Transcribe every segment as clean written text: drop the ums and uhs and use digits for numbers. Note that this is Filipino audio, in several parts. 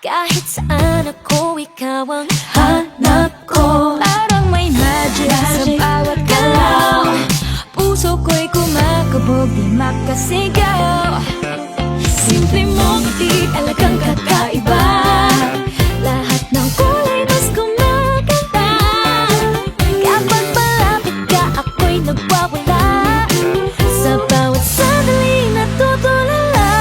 Kahit saan ako, ikaw ang hanap ko. Parang may magic sa bawat galaw. Puso ko'y kumakabog, di makasigaw. Simple mong di talagang kakaiba. Lahat ng kulay mas kumakanta. Kapag malapit ka, ako'y nagwawala. Sa bawat sandali natutulala.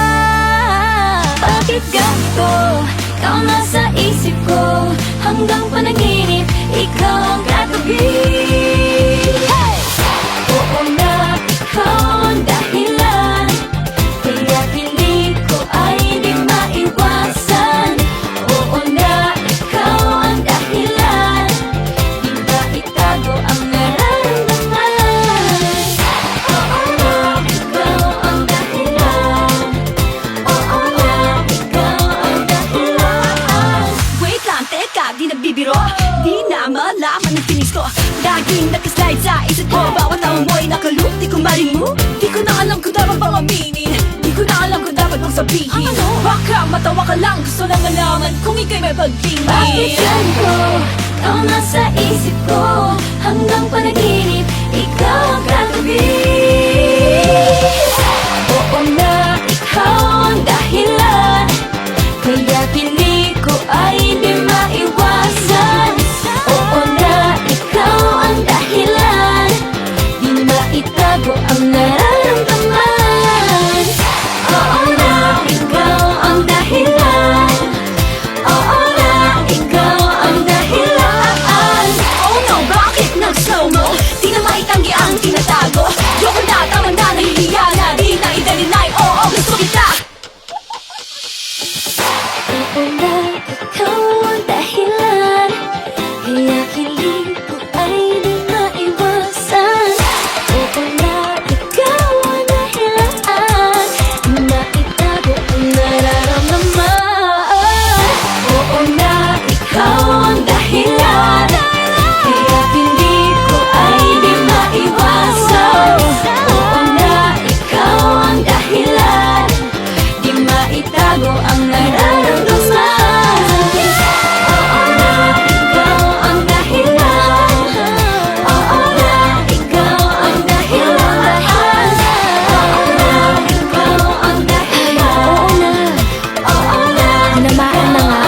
Bakit ganito? Ikaw nasa isip ko. Hanggang panaginip, ikaw ang katabi. Hey! Oo na, ikaw ang dahilan. Kaya piling ko ay di maiwasan. Oo na, ikaw ang dahilan. Di ba itago ang nararamdaman? Oo na, ikaw ang dahilan. Oo na, ikaw ang dahilan. Wait lang, teka, di nagbibiro. Di na malaman ang feelings ko. Laging nakaslide sa isip ko. Bawat tao mo'y nakaloop, di ko malimut. Di ko na alam kung dapat bang aminin. Di ko na alam kung dapat bang sabihin. Baka matawa ka lang, gusto lang malaman kung ika'y may pag-tingin. Bakit ganito? Ikaw nasa isip ko. Hanggang panaginip, ikaw ang katabi. Oo na, ikaw ang dahilan. Kaya piling ko ay di maiwasan. Oo na, ikaw ang dahilan. Di maitago ang nararamdaman. Oo na, ikaw ang dahilan. Oo na, ikaw ang dahilan. Oh no, bakit nag-slow mo? Di na maitanggi ang tinatago. Yoko na, tama na, nahihiya na. Di na i-deny, oo, gusto kita. Oo na, ikaw ang dahilan. Kaya kilig ko ay di maiwasan. Oo na, ikaw ang dahilan. Di maitago ang nararamdaman. Oo na, ikaw ang dahilan. Kaya piling ko ay di maiwasan. Oo na, ikaw ang dahilan. Di maitago ang nararamdaman. Oo na, ikaw ang dahilan. Oo na, ikaw ang dahilan. Oo na, ikaw ang dahilan. Oo na, tinamaan na nga